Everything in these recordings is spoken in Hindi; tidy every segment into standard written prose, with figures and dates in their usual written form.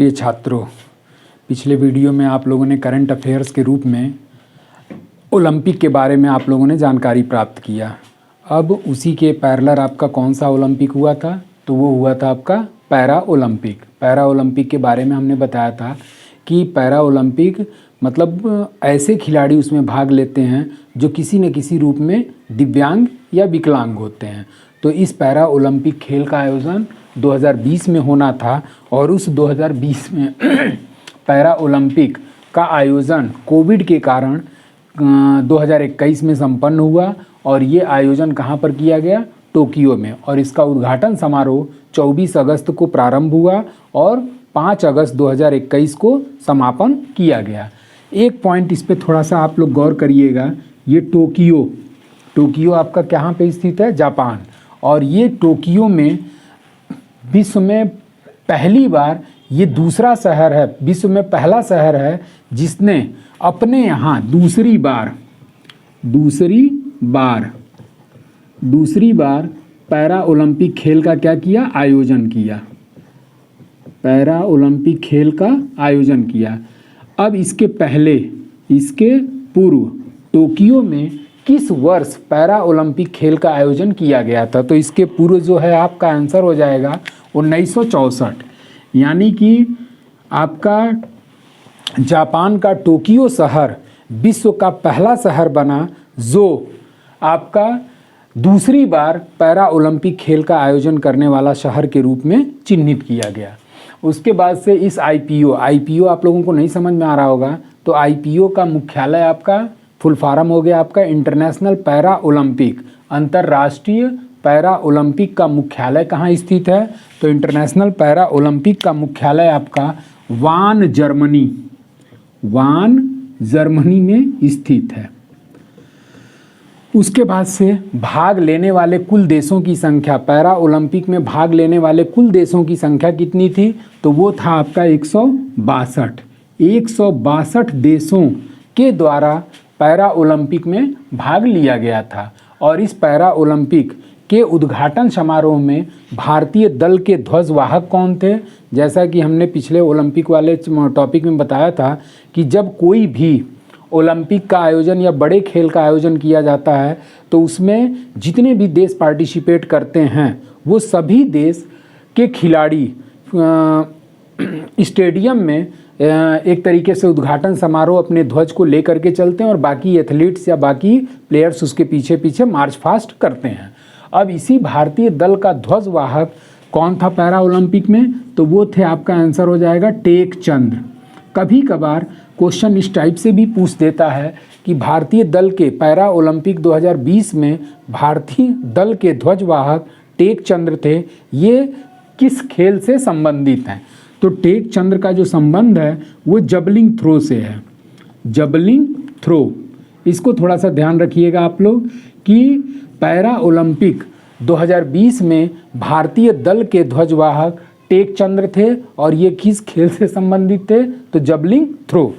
प्रिय छात्रों, पिछले वीडियो में आप लोगों ने करंट अफेयर्स के रूप में ओलंपिक के बारे में आप लोगों ने जानकारी प्राप्त किया। अब उसी के पैरेलल आपका कौन सा ओलंपिक हुआ था, तो वो हुआ था आपका पैरा ओलंपिक। पैरा ओलंपिक के बारे में हमने बताया था कि पैरा ओलंपिक मतलब ऐसे खिलाड़ी उसमें भाग लेते हैं जो किसी न किसी रूप में दिव्यांग या विकलांग होते हैं। तो इस पैरा ओलंपिक खेल का आयोजन 2020 में होना था और उस 2020 में पैरा ओलंपिक का आयोजन कोविड के कारण 2021 में संपन्न हुआ और ये आयोजन कहाँ पर किया गया? टोक्यो में। और इसका उद्घाटन समारोह 24 अगस्त को प्रारंभ हुआ और 5 अगस्त 2021 को समापन किया गया। एक पॉइंट इस पे थोड़ा सा आप लोग गौर करिएगा। ये टोक्यो आपका कहाँ पे स्थित है? जापान। और ये टोक्यो में विश्व में पहली बार, ये दूसरा शहर है, विश्व में पहला शहर है जिसने अपने यहाँ दूसरी बार पैरा ओलंपिक खेल का क्या किया? आयोजन किया। पैरा ओलंपिक खेल का आयोजन किया। अब इसके पूर्व टोक्यो में किस वर्ष पैरा ओलंपिक खेल का आयोजन किया गया था? तो इसके पूर्व जो है आपका आंसर हो जाएगा 1964। यानी कि आपका जापान का टोक्यो शहर विश्व का पहला शहर बना जो आपका दूसरी बार पैरा ओलंपिक खेल का आयोजन करने वाला शहर के रूप में चिन्हित किया गया। उसके बाद से इस आईपीओ आप लोगों को नहीं समझ में आ रहा होगा, तो आईपीओ का मुख्यालय आपका फुल फॉर्म हो गया आपका इंटरनेशनल पैरा ओलंपिक। अंतर्राष्ट्रीय पैरा ओलंपिक का मुख्यालय कहाँ स्थित है? तो इंटरनेशनल पैरा ओलंपिक का मुख्यालय आपका वान जर्मनी में स्थित है। उसके बाद से भाग लेने वाले कुल देशों की संख्या, पैरा ओलंपिक में भाग लेने वाले कुल देशों की संख्या कितनी थी? तो वो था आपका 162 देशों के द्वारा पैरा ओलंपिक में भाग लिया गया था। और इस पैरा ओलंपिक के उद्घाटन समारोह में भारतीय दल के ध्वजवाहक कौन थे? जैसा कि हमने पिछले ओलंपिक वाले टॉपिक में बताया था कि जब कोई भी ओलंपिक का आयोजन या बड़े खेल का आयोजन किया जाता है तो उसमें जितने भी देश पार्टिसिपेट करते हैं वो सभी देश के खिलाड़ी स्टेडियम में एक तरीके से उद्घाटन समारोह अपने ध्वज को लेकर के चलते हैं और बाकी एथलीट्स या बाकी प्लेयर्स उसके पीछे पीछे मार्च फास्ट करते हैं। अब इसी भारतीय दल का ध्वजवाहक कौन था पैरा ओलंपिक में? तो वो थे, आपका आंसर हो जाएगा टेकचंद्र। कभी कभार क्वेश्चन इस टाइप से भी पूछ देता है कि भारतीय दल के पैरा ओलंपिक 2020 में भारतीय दल के ध्वजवाहक टेकचंद्र थे, ये किस खेल से संबंधित हैं? तो टेकचंद्र का जो संबंध है वो जबलिंग थ्रो से है। जबलिंग थ्रो, इसको थोड़ा सा ध्यान रखिएगा आप लोग कि पैरा ओलंपिक 2020 में भारतीय दल के ध्वजवाहक टेकचंद्र थे और ये किस खेल से संबंधित थे? तो जबलिंग थ्रो।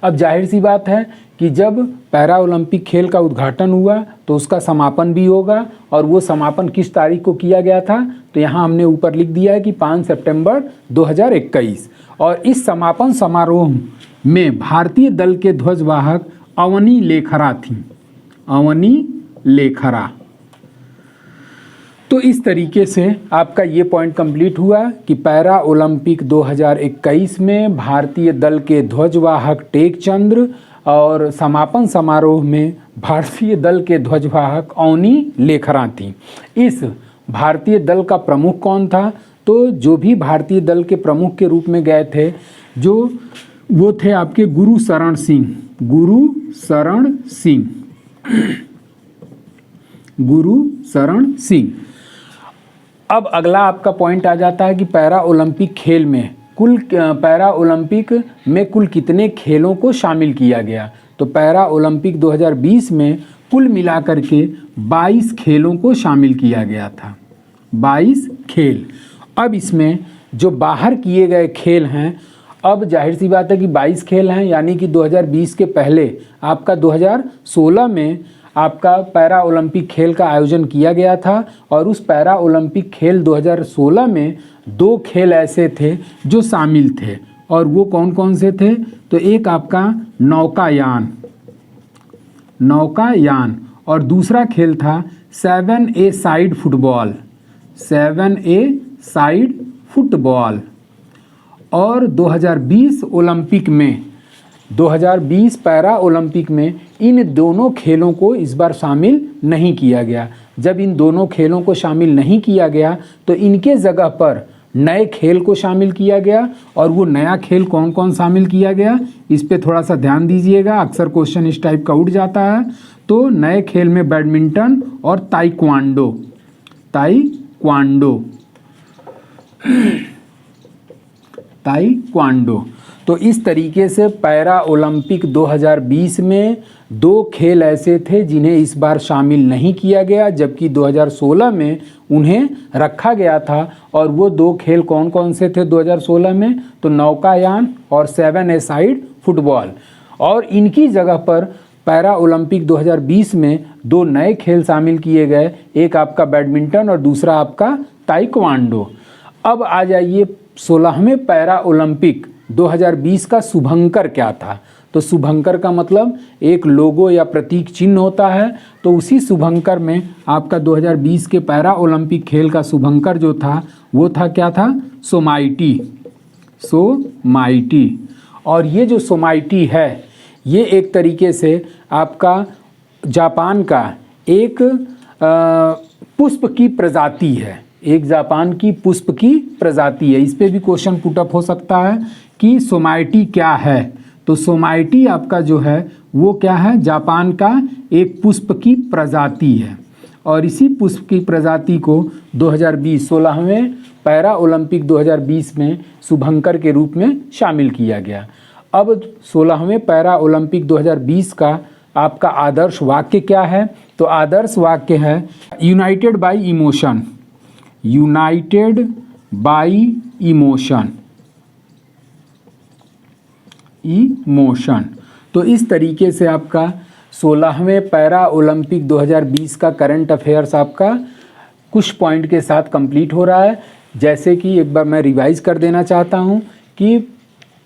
अब जाहिर सी बात है कि जब पैरा ओलंपिक खेल का उद्घाटन हुआ तो उसका समापन भी होगा और वो समापन किस तारीख को किया गया था? तो यहाँ हमने ऊपर लिख दिया है कि 5 सितंबर 2021। और इस समापन समारोह में भारतीय दल के ध्वजवाहक अवनी लेखरा थी। अवनी लेखरा। तो इस तरीके से आपका ये पॉइंट कंप्लीट हुआ कि पैरा ओलंपिक 2021 में भारतीय दल के ध्वजवाहक टेकचंद्र और समापन समारोह में भारतीय दल के ध्वजवाहक अवनी लेखरा थी। इस भारतीय दल का प्रमुख कौन था? तो जो भी भारतीय दल के प्रमुख के रूप में गए थे वो थे आपके गुरुशरण सिंह। अब अगला आपका पॉइंट आ जाता है कि पैरा ओलंपिक में कुल कितने खेलों को शामिल किया गया? तो पैरा ओलंपिक 2020 में कुल मिलाकर के 22 खेलों को शामिल किया गया था। 22 खेल। अब इसमें जो बाहर किए गए खेल हैं, अब जाहिर सी बात है कि 22 खेल हैं, यानी कि 2020 के पहले आपका 2016 में आपका पैरा ओलंपिक खेल का आयोजन किया गया था और उस पैरा ओलंपिक खेल 2016 में 2 खेल ऐसे थे जो शामिल थे और वो कौन कौन से थे? तो एक आपका नौकायान और दूसरा खेल था 7 साइड फुटबॉल, 7 साइड फुटबॉल। और 2020 पैरा ओलंपिक में इन दोनों खेलों को इस बार शामिल नहीं किया गया। जब इन दोनों खेलों को शामिल नहीं किया गया तो इनके जगह पर नए खेल को शामिल किया गया। और वो नया खेल कौन कौन शामिल किया गया, इस पे थोड़ा सा ध्यान दीजिएगा, अक्सर क्वेश्चन इस टाइप का उठ जाता है। तो नए खेल में बैडमिंटन और ताइक्वांडो। तो इस तरीके से पैरा ओलंपिक 2020 में 2 खेल ऐसे थे जिन्हें इस बार शामिल नहीं किया गया, जबकि 2016 में उन्हें रखा गया था। और वो 2 खेल कौन कौन से थे 2016 में? तो नौकायान और 7 साइड फुटबॉल। और इनकी जगह पर पैरा ओलंपिक 2020 में 2 नए खेल शामिल किए गए, एक आपका बैडमिंटन और दूसरा आपका ताइक्वांडो। अब आ जाइए 16वें पैरा ओलंपिक 2020 का शुभंकर क्या था? तो शुभंकर का मतलब एक लोगो या प्रतीक चिन्ह होता है। तो उसी शुभंकर में आपका 2020 के पैरा ओलंपिक खेल का शुभंकर जो था वो था क्या था? सोमाइटी। और ये जो सोमाइटी है ये एक तरीके से आपका जापान का एक पुष्प की प्रजाति है, एक जापान की पुष्प की प्रजाति है। इस पे भी क्वेश्चन पुटअप हो सकता है कि सोमाइटी क्या है। तो सोमाइटी आपका जो है वो क्या है? जापान का एक पुष्प की प्रजाति है। और इसी पुष्प की प्रजाति को 2020 16वें पैरा ओलंपिक 2020 में शुभंकर के रूप में शामिल किया गया। अब 16वें पैरा ओलंपिक 2020 का आपका आदर्श वाक्य क्या है? तो आदर्श वाक्य है यूनाइटेड बाई इमोशन। तो इस तरीके से आपका 16वें पैरा ओलंपिक 2020 का करंट अफेयर्स आपका कुछ पॉइंट के साथ कंप्लीट हो रहा है। जैसे कि एक बार मैं रिवाइज कर देना चाहता हूं कि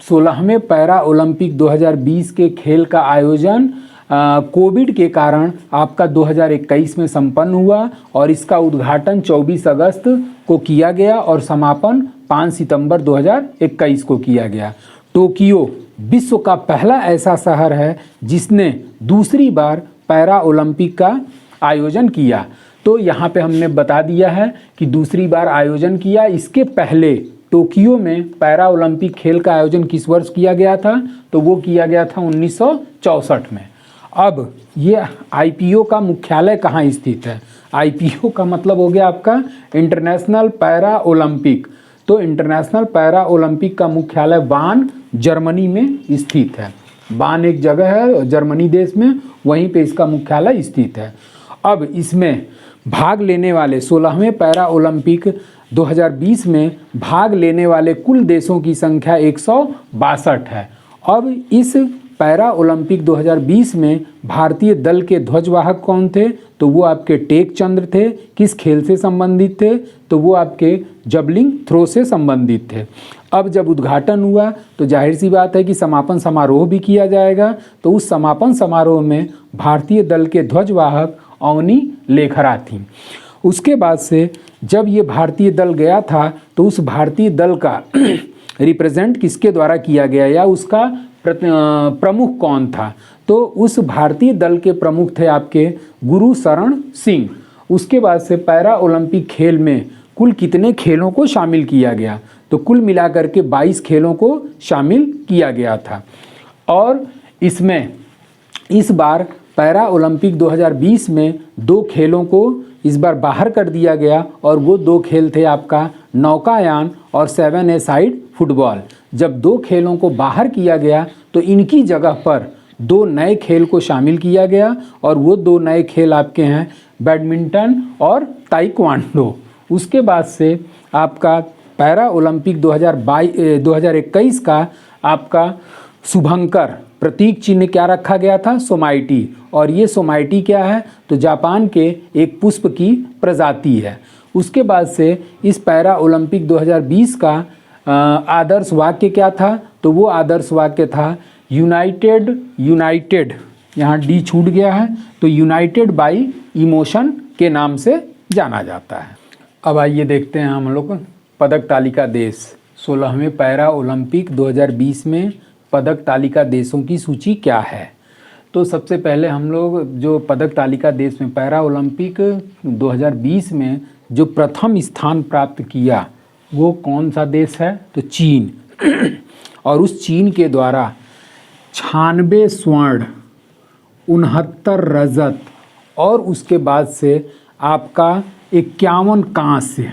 16वें पैरा ओलंपिक 2020 के खेल का आयोजन कोविड के कारण आपका 2021 में संपन्न हुआ और इसका उद्घाटन 24 अगस्त को किया गया और समापन 5 सितंबर 2021 को किया गया। टोक्यो विश्व का पहला ऐसा शहर है जिसने दूसरी बार पैरा ओलंपिक का आयोजन किया। तो यहाँ पे हमने बता दिया है कि दूसरी बार आयोजन किया। इसके पहले टोक्यो में पैरा ओलंपिक खेल का आयोजन किस वर्ष किया गया था? तो वो किया गया था 1964 में। अब ये आईपीओ का मुख्यालय कहाँ स्थित है? आईपीओ का मतलब हो गया आपका इंटरनेशनल पैरा ओलंपिक। तो इंटरनेशनल पैरा ओलंपिक का मुख्यालय बान जर्मनी में स्थित है। बान एक जगह है जर्मनी देश में, वहीं पे इसका मुख्यालय स्थित है। अब इसमें भाग लेने वाले 16वें पैरा ओलंपिक 2020 में भाग लेने वाले कुल देशों की संख्या 162 है। अब इस पैरा ओलंपिक 2020 में भारतीय दल के ध्वजवाहक कौन थे? तो वो आपके टेक चंद्र थे। किस खेल से संबंधित थे? तो वो आपके जबलिंग थ्रो से संबंधित थे। अब जब उद्घाटन हुआ तो जाहिर सी बात है कि समापन समारोह भी किया जाएगा। तो उस समापन समारोह में भारतीय दल के ध्वजवाहक अवनी लेखरा थी। उसके बाद से जब ये भारतीय दल गया था तो उस भारतीय दल का रिप्रेजेंट किसके द्वारा किया गया या उसका प्रमुख कौन था? तो उस भारतीय दल के प्रमुख थे आपके गुरुशरण सिंह। उसके बाद से पैरा ओलंपिक खेल में कुल कितने खेलों को शामिल किया गया? तो कुल मिलाकर के 22 खेलों को शामिल किया गया था। और इसमें इस बार पैरा ओलंपिक 2020 में 2 खेलों को इस बार बाहर कर दिया गया और वो 2 खेल थे आपका नौकायान और 7 साइड फुटबॉल। जब 2 खेलों को बाहर किया गया तो इनकी जगह पर 2 नए खेल को शामिल किया गया और वो 2 नए खेल आपके हैं बैडमिंटन और ताइक्वांडो। उसके बाद से आपका पैरा ओलंपिक 2021 का आपका शुभंकर, प्रतीक चिन्ह क्या रखा गया था? सोमाइटी। और ये सोमाइटी क्या है? तो जापान के एक पुष्प की प्रजाति है। उसके बाद से इस पैरा ओलंपिक 2020 का आदर्श वाक्य क्या था? तो वो आदर्श वाक्य था यूनाइटेड, यहाँ डी छूट गया है, तो यूनाइटेड बाई इमोशन के नाम से जाना जाता है। अब आइए देखते हैं हम लोग पदक तालिका देश। 16वें पैरा ओलंपिक 2020 में पदक तालिका देशों की सूची क्या है? तो सबसे पहले हम लोग जो पदक तालिका देश में पैरा ओलंपिक 2020 में जो प्रथम स्थान प्राप्त किया वो कौन सा देश है? तो चीन। और उस चीन के द्वारा 96 स्वर्ण, 69 रजत और उसके बाद से आपका 51 कांस्य,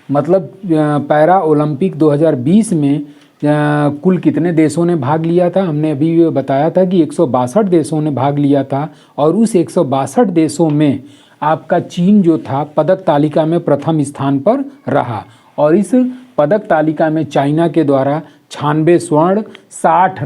मतलब पैरा ओलंपिक 2020 में कुल कितने देशों ने भाग लिया था? हमने अभी बताया था कि 162 देशों ने भाग लिया था और उस 162 देशों में आपका चीन जो था पदक तालिका में प्रथम स्थान पर रहा। और इस पदक तालिका में चाइना के द्वारा 96 स्वर्ण, 60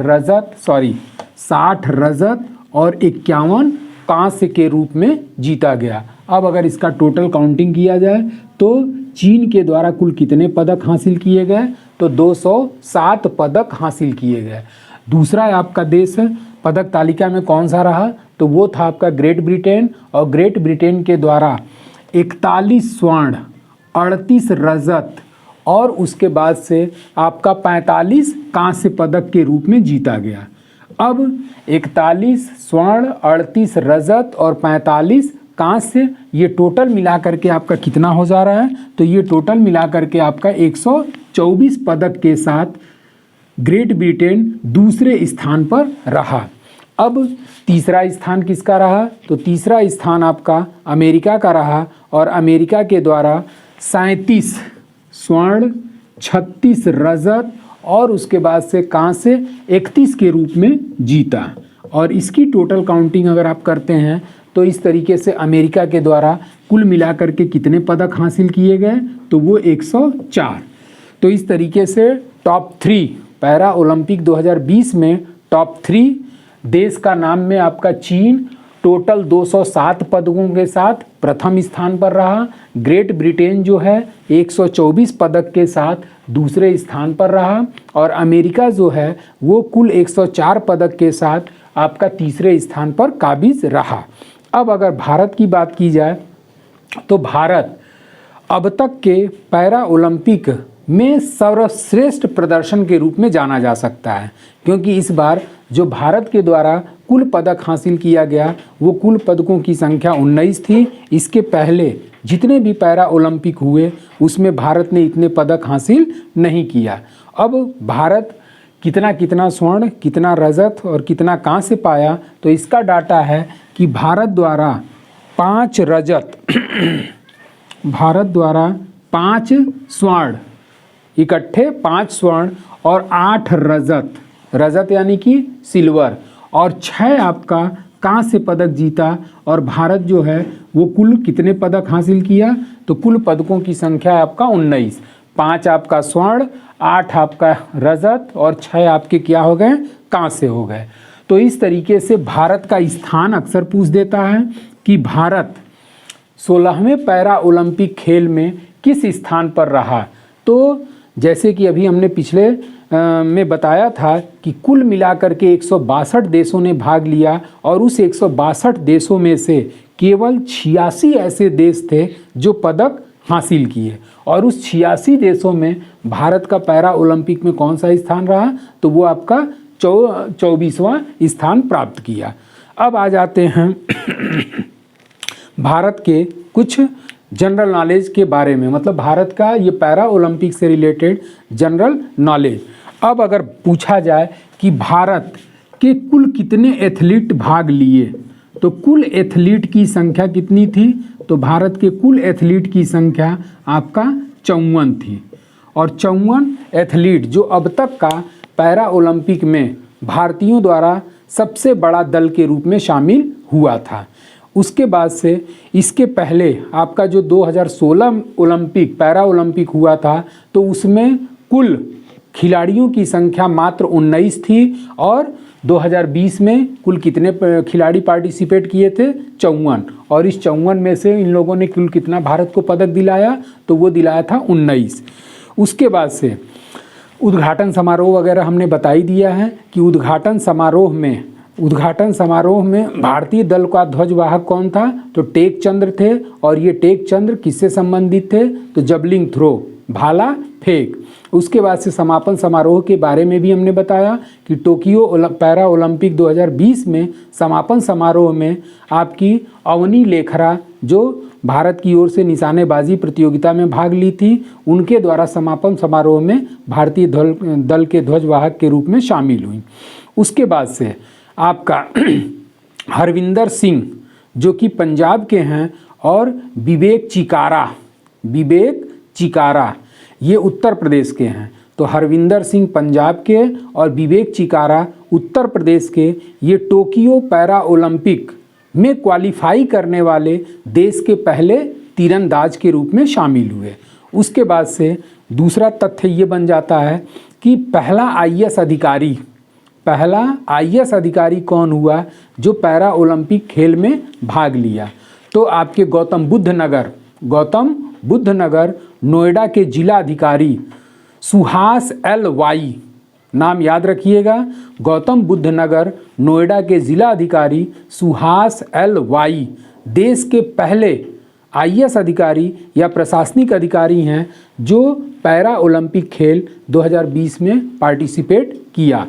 रजत और 51 कांस्य के रूप में जीता गया। अब अगर इसका टोटल काउंटिंग किया जाए तो चीन के द्वारा कुल कितने पदक हासिल किए गए? तो 207 पदक हासिल किए गए। दूसरा आपका देश पदक तालिका में कौन सा रहा? तो वो था आपका ग्रेट ब्रिटेन। और ग्रेट ब्रिटेन के द्वारा 41 स्वर्ण, 38 रजत और उसके बाद से आपका 45 कांस्य पदक के रूप में जीता गया। अब 41 स्वर्ण, 38 रजत और 45 कांस्य, ये टोटल मिलाकर के आपका कितना हो जा रहा है? तो ये टोटल मिलाकर के आपका 124 पदक के साथ ग्रेट ब्रिटेन दूसरे स्थान पर रहा। अब तीसरा स्थान किसका रहा? तो तीसरा स्थान आपका अमेरिका का रहा और अमेरिका के द्वारा 37 स्वर्ण, 36 रजत और उसके बाद से कांस्य 31 के रूप में जीता। और इसकी टोटल काउंटिंग अगर आप करते हैं तो इस तरीके से अमेरिका के द्वारा कुल मिलाकर के कितने पदक हासिल किए गए? तो वो 104। तो इस तरीके से टॉप 3 पैरा ओलंपिक 2020 में टॉप 3 देश का नाम में आपका चीन टोटल 207 पदकों के साथ प्रथम स्थान पर रहा। ग्रेट ब्रिटेन जो है 124 पदक के साथ दूसरे स्थान पर रहा और अमेरिका जो है वो कुल 104 पदक के साथ आपका तीसरे स्थान पर काबिज रहा। अब अगर भारत की बात की जाए तो भारत अब तक के पैरा ओलंपिक में सर्वश्रेष्ठ प्रदर्शन के रूप में जाना जा सकता है, क्योंकि इस बार जो भारत के द्वारा कुल पदक हासिल किया गया वो कुल पदकों की संख्या 19 थी। इसके पहले जितने भी पैरा ओलंपिक हुए उसमें भारत ने इतने पदक हासिल नहीं किया। अब भारत कितना स्वर्ण, कितना रजत और कितना कांस्य पाया? तो इसका डाटा है कि भारत द्वारा 5 रजत भारत द्वारा 5 स्वर्ण, इकट्ठे 5 स्वर्ण और 8 रजत यानी कि सिल्वर और 6 आपका कांस्य पदक जीता। और भारत जो है वो कुल कितने पदक हासिल किया? तो कुल पदकों की संख्या आपका 19, 5 आपका स्वर्ण, 8 आपका रजत और 6 आपके क्या हो गए? कांस्य हो गए। तो इस तरीके से भारत का स्थान अक्सर पूछ देता है कि भारत 16वें पैरा ओलंपिक खेल में किस स्थान पर रहा। तो जैसे कि अभी हमने पिछले में बताया था कि कुल मिलाकर के 162 देशों ने भाग लिया और उस 162 देशों में से केवल 86 ऐसे देश थे जो पदक हासिल किए और उस 86 देशों में भारत का पैरा ओलंपिक में कौन सा स्थान रहा? तो वो आपका 24वां स्थान प्राप्त किया। अब आ जाते हैं भारत के कुछ जनरल नॉलेज के बारे में, मतलब भारत का ये पैरा ओलंपिक से रिलेटेड जनरल नॉलेज। अब अगर पूछा जाए कि भारत के कुल कितने एथलीट भाग लिए, तो कुल एथलीट की संख्या कितनी थी? तो भारत के कुल एथलीट की संख्या आपका 54 थी। और 54 एथलीट जो अब तक का पैरा ओलंपिक में भारतीयों द्वारा सबसे बड़ा दल के रूप में शामिल हुआ था। उसके बाद से इसके पहले आपका जो 2016 ओलंपिक पैरा ओलंपिक हुआ था तो उसमें कुल खिलाड़ियों की संख्या मात्र 19 थी और 2020 में कुल कितने खिलाड़ी पार्टिसिपेट किए थे? 54। और इस 54 में से इन लोगों ने कुल कितना भारत को पदक दिलाया? तो वो दिलाया था 19। उसके बाद से उद्घाटन समारोह वगैरह हमने बता ही दिया है कि उद्घाटन समारोह में भारतीय दल का ध्वजवाहक कौन था? तो टेक चंद्र थे। और ये टेक चंद्र किससे संबंधित थे? तो जबलिंग थ्रो, भाला फेंक। उसके बाद से समापन समारोह के बारे में भी हमने बताया कि टोक्यो पैरा ओलंपिक 2020 में समापन समारोह में आपकी अवनी लेखरा, जो भारत की ओर से निशानेबाजी प्रतियोगिता में भाग ली थी, उनके द्वारा समापन समारोह में भारतीय दल के ध्वजवाहक के रूप में शामिल हुई। उसके बाद से आपका हरविंदर सिंह जो कि पंजाब के हैं, और विवेक चिकारा ये उत्तर प्रदेश के हैं। तो हरविंदर सिंह पंजाब के और विवेक चिकारा उत्तर प्रदेश के, ये टोक्यो पैरा ओलंपिक में क्वालिफाई करने वाले देश के पहले तीरंदाज के रूप में शामिल हुए। उसके बाद से दूसरा तथ्य ये बन जाता है कि पहला आईएएस अधिकारी कौन हुआ जो पैरा ओलंपिक खेल में भाग लिया? तो आपके गौतम बुद्ध नगर नोएडा के जिला अधिकारी सुहास एल वाई, नाम याद रखिएगा, गौतम बुद्ध नगर नोएडा के जिला अधिकारी सुहास एल वाई देश के पहले आईएएस अधिकारी या प्रशासनिक अधिकारी हैं जो पैरा ओलंपिक खेल 2020 में पार्टिसिपेट किया।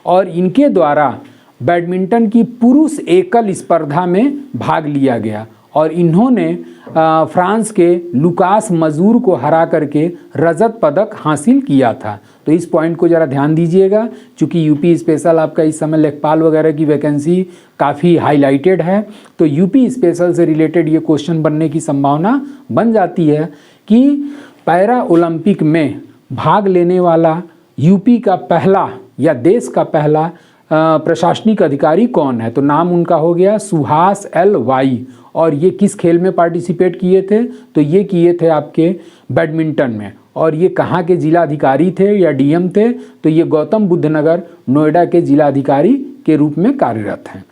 और इनके द्वारा बैडमिंटन की पुरुष एकल स्पर्धा में भाग लिया गया और इन्होंने फ्रांस के लुकास मजूर को हरा करके रजत पदक हासिल किया था। तो इस पॉइंट को ज़रा ध्यान दीजिएगा, चूँकि यूपी स्पेशल आपका इस समय लेखपाल वगैरह की वैकेंसी काफ़ी हाईलाइटेड है, तो यूपी स्पेशल से रिलेटेड ये क्वेश्चन बनने की संभावना बन जाती है कि पैरा ओलंपिक में भाग लेने वाला यूपी का पहला या देश का पहला प्रशासनिक अधिकारी कौन है? तो नाम उनका हो गया सुहास एल वाई। और ये किस खेल में पार्टिसिपेट किए थे? तो ये किए थे आपके बैडमिंटन में। और ये कहाँ के जिला अधिकारी थे या डीएम थे? तो ये गौतम बुद्ध नगर नोएडा के जिला अधिकारी के रूप में कार्यरत हैं।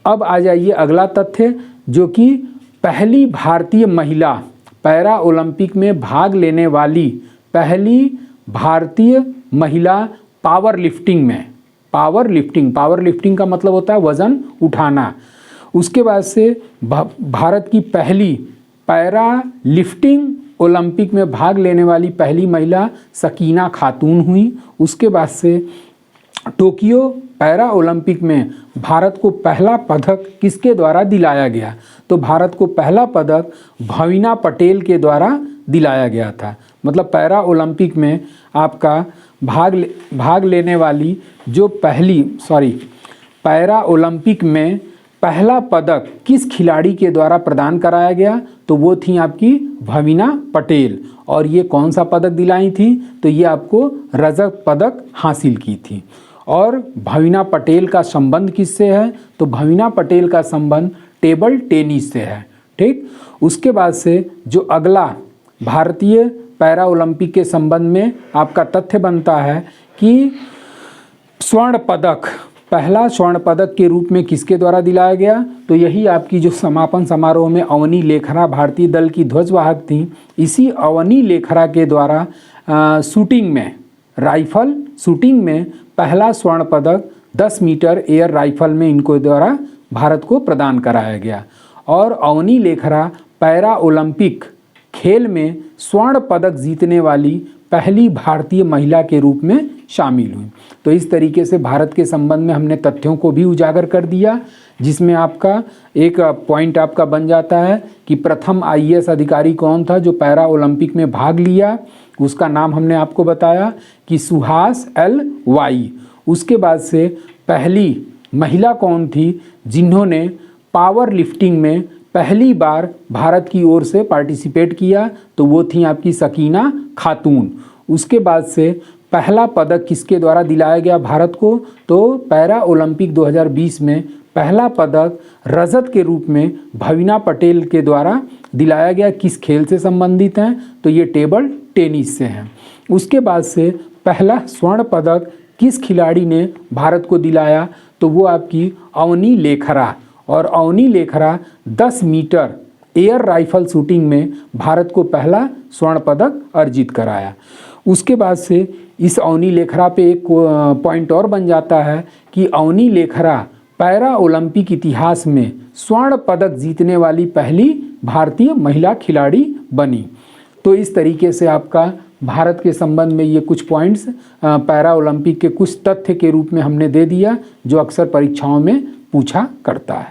अब आ जाइए अगला तथ्य, जो कि पहली भारतीय महिला पैरा ओलंपिक में भाग लेने वाली पहली भारतीय महिला पावर लिफ्टिंग का मतलब होता है वजन उठाना। उसके बाद से भारत की पहली पैरा लिफ्टिंग ओलंपिक में भाग लेने वाली पहली महिला सकीना खातून हुई। उसके बाद से टोक्यो पैरा ओलंपिक में भारत को पहला पदक किसके द्वारा दिलाया गया? तो भारत को पहला पदक भविना पटेल के द्वारा दिलाया गया था। मतलब पैरा ओलंपिक में आपका भाग लेने वाली जो पैरा ओलंपिक में पहला पदक किस खिलाड़ी के द्वारा प्रदान कराया गया? तो वो थी आपकी भविना पटेल। और ये कौन सा पदक दिलाई थी? तो ये आपको रजत पदक हासिल की थी। और भविना पटेल का संबंध किससे है? तो भविना पटेल का संबंध टेबल टेनिस से है। ठीक, उसके बाद से जो अगला भारतीय पैरा ओलंपिक के संबंध में आपका तथ्य बनता है कि पहला स्वर्ण पदक के रूप में किसके द्वारा दिलाया गया? तो यही आपकी जो समापन समारोह में अवनी लेखरा भारतीय दल की ध्वजवाहक थी, इसी अवनी लेखरा के द्वारा राइफल शूटिंग में पहला स्वर्ण पदक 10 मीटर एयर राइफल में इनको द्वारा भारत को प्रदान कराया गया। और अवनी लेखरा पैरा ओलंपिक खेल में स्वर्ण पदक जीतने वाली पहली भारतीय महिला के रूप में शामिल हुई। तो इस तरीके से भारत के संबंध में हमने तथ्यों को भी उजागर कर दिया, जिसमें आपका एक पॉइंट आपका बन जाता है कि प्रथम आईएएस अधिकारी कौन था जो पैरा ओलंपिक में भाग लिया। उसका नाम हमने आपको बताया कि सुहास एल वाई। उसके बाद से पहली महिला कौन थी जिन्होंने पावर लिफ्टिंग में पहली बार भारत की ओर से पार्टिसिपेट किया? तो वो थी आपकी सकीना खातून। उसके बाद से पहला पदक किसके द्वारा दिलाया गया भारत को? तो पैरा ओलंपिक 2020 में पहला पदक रजत के रूप में भविना पटेल के द्वारा दिलाया गया। किस खेल से संबंधित हैं? तो ये टेबल टेनिस से हैं। उसके बाद से पहला स्वर्ण पदक किस खिलाड़ी ने भारत को दिलाया? तो वो आपकी अवनी लेखरा। और Avani Lekhara 10 metre air rifle shooting में भारत को पहला स्वर्ण पदक अर्जित कराया। उसके बाद से इस अवनी लेखरा पे एक पॉइंट और बन जाता है कि अवनी लेखरा पैरा ओलंपिक इतिहास में स्वर्ण पदक जीतने वाली पहली भारतीय महिला खिलाड़ी बनी। तो इस तरीके से आपका भारत के संबंध में ये कुछ पॉइंट्स पैरा ओलंपिक के कुछ तथ्य के रूप में हमने दे दिया जो अक्सर परीक्षाओं में पूछा करता है।